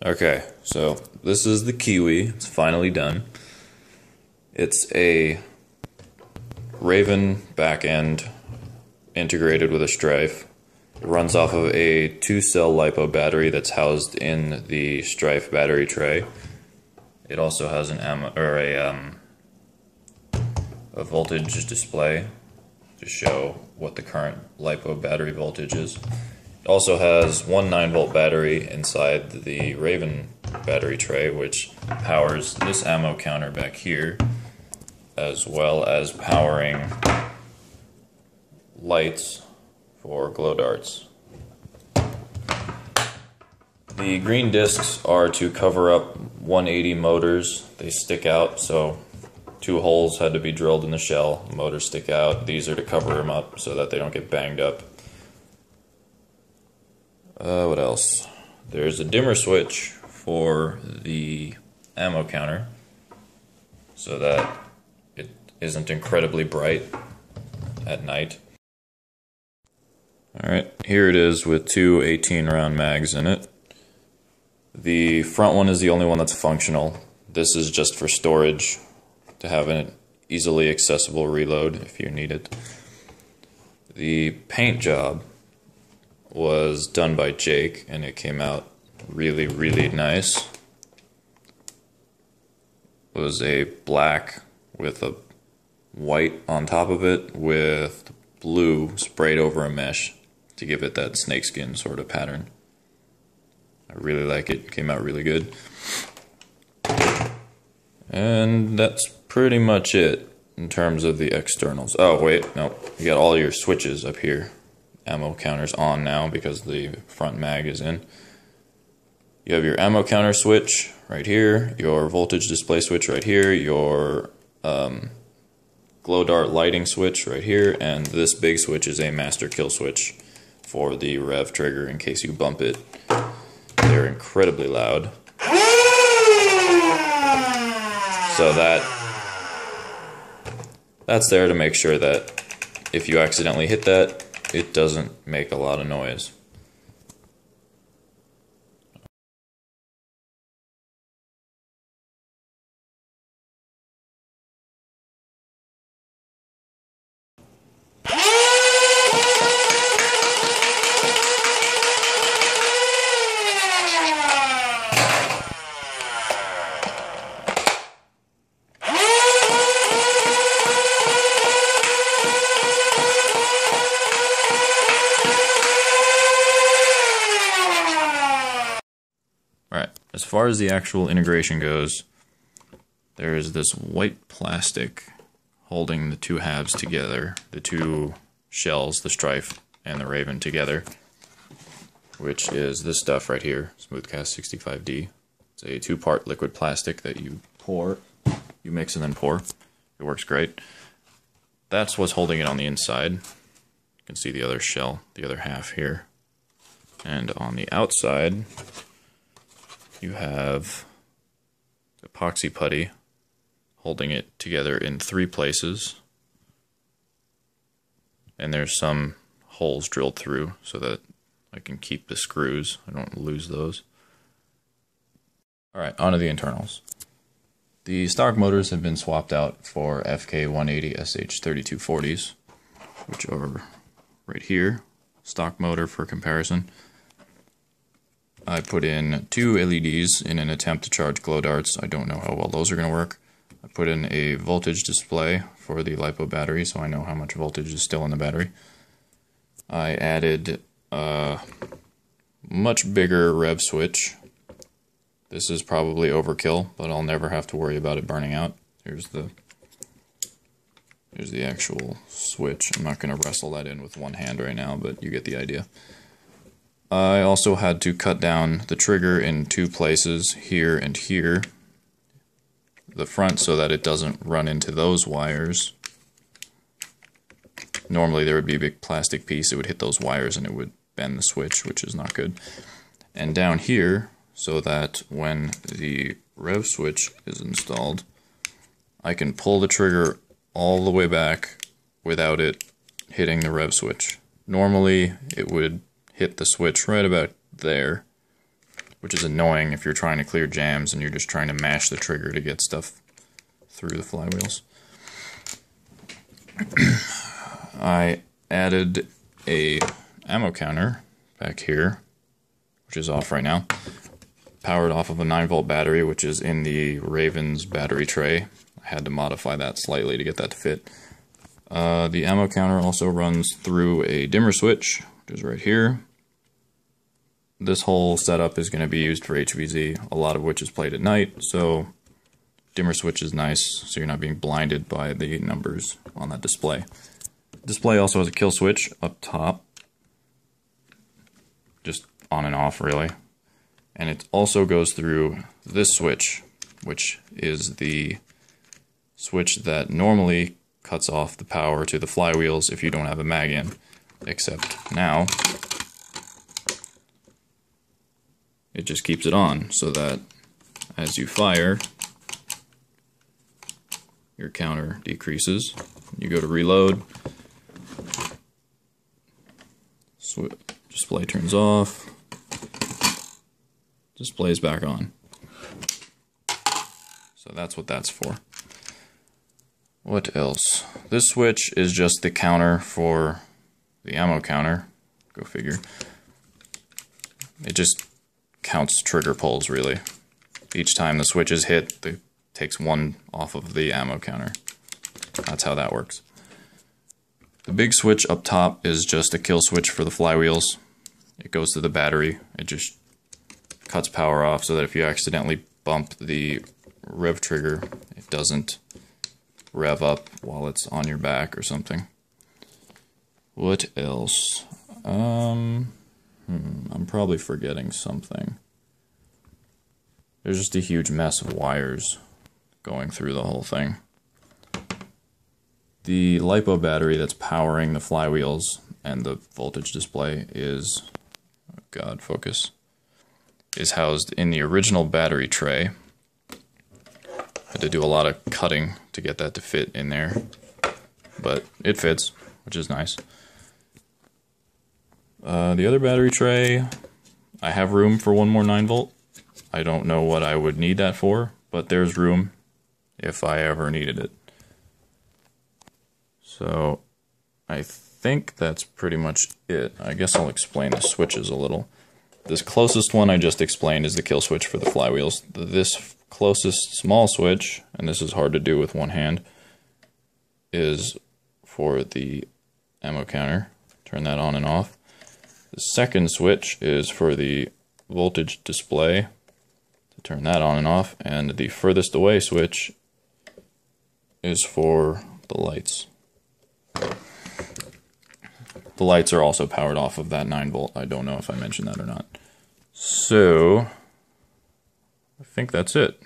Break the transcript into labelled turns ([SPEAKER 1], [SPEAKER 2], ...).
[SPEAKER 1] Okay, so this is the Kiwii. It's finally done. It's a Rayven backend integrated with a Stryfe. It runs off of a 2-cell Lipo battery that's housed in the Stryfe battery tray. It also has a voltage display to show what the current Lipo battery voltage is. It also has one 9-volt battery inside the Rayven battery tray, which powers this ammo counter back here, as well as powering lights for glow darts. The green discs are to cover up 180 motors. They stick out, so 2 holes had to be drilled in the shell. Motors stick out. These are to cover them up so that they don't get banged up. What else? There's a dimmer switch for the ammo counter so that it isn't incredibly bright at night. Alright, here it is with 2 18-round mags in it. The front one is the only one that's functional. This is just for storage, to have an easily accessible reload if you need it. The paint job was done by Jake, and it came out really, really nice. It was a black with a white on top of it with blue sprayed over a mesh to give it that snakeskin sort of pattern. I really like it. It came out really good. And that's pretty much it in terms of the externals. Oh wait, no, you got all your switches up here. Ammo counter's on now because the front mag is in. You have your ammo counter switch right here, your voltage display switch right here, your glow dart lighting switch right here, and this big switch is a master kill switch for the rev trigger in case you bump it. They're incredibly loud. So that's there to make sure that if you accidentally hit that, it doesn't make a lot of noise. Alright, as far as the actual integration goes, there is this white plastic holding the 2 halves together, the 2 shells, the Stryfe and the Rayven together, which is this stuff right here, Smoothcast 65D. It's a 2-part liquid plastic that you mix and then pour. It works great. That's what's holding it on the inside. You can see the other shell, the other half here. And on the outside, you have epoxy putty holding it together in 3 places. And there's some holes drilled through so that I can keep the screws. I don't lose those. Alright, onto the internals. The stock motors have been swapped out for FK-180SH-3240s, which are right here. Stock motor for comparison. I put in 2 LEDs in an attempt to charge glow darts. I don't know how well those are going to work. I put in a voltage display for the Lipo battery, so I know how much voltage is still in the battery. I added a much bigger rev switch. This is probably overkill, but I'll never have to worry about it burning out. Here's the actual switch. I'm not going to wrestle that in with one hand right now, but you get the idea. I also had to cut down the trigger in 2 places, here and here. The front so that it doesn't run into those wires. Normally there would be a big plastic piece, it would hit those wires and it would bend the switch, which is not good. And down here, so that when the rev switch is installed, I can pull the trigger all the way back without it hitting the rev switch. Normally it would hit the switch right about there, which is annoying if you're trying to clear jams and you're just trying to mash the trigger to get stuff through the flywheels. I added a ammo counter back here, which is off right now, powered off of a 9-volt battery, which is in the Rayven's battery tray. I had to modify that slightly to get that to fit. The ammo counter also runs through a dimmer switch, which is right here. This whole setup is going to be used for HVZ, a lot of which is played at night, so dimmer switch is nice, so you're not being blinded by the numbers on that display. Display also has a kill switch up top, just on and off really, and it also goes through this switch, which is the switch that normally cuts off the power to the flywheels if you don't have a mag in, except now it just keeps it on so that as you fire, your counter decreases. You go to reload, display turns off, display's back on. So that's what that's for. What else? This switch is just the counter for the ammo counter. Go figure. It just counts trigger pulls, really. Each time the switch is hit, it takes one off of the ammo counter. That's how that works. The big switch up top is just a kill switch for the flywheels. It goes to the battery. It just cuts power off so that if you accidentally bump the rev trigger, it doesn't rev up while it's on your back or something. What else? I'm probably forgetting something. There's just a huge mess of wires going through the whole thing. The Lipo battery that's powering the flywheels and the voltage display is, oh God, focus, is housed in the original battery tray. Had to do a lot of cutting to get that to fit in there, but it fits, which is nice. The other battery tray, I have room for one more 9-volt. I don't know what I would need that for, but there's room if I ever needed it. So I think that's pretty much it. I guess I'll explain the switches a little. This closest one I just explained is the kill switch for the flywheels. This closest small switch, and this is hard to do with one hand, is for the ammo counter. Turn that on and off. The second switch is for the voltage display, to turn that on and off, and the furthest away switch is for the lights. The lights are also powered off of that 9-volt. I don't know if I mentioned that or not. So I think that's it.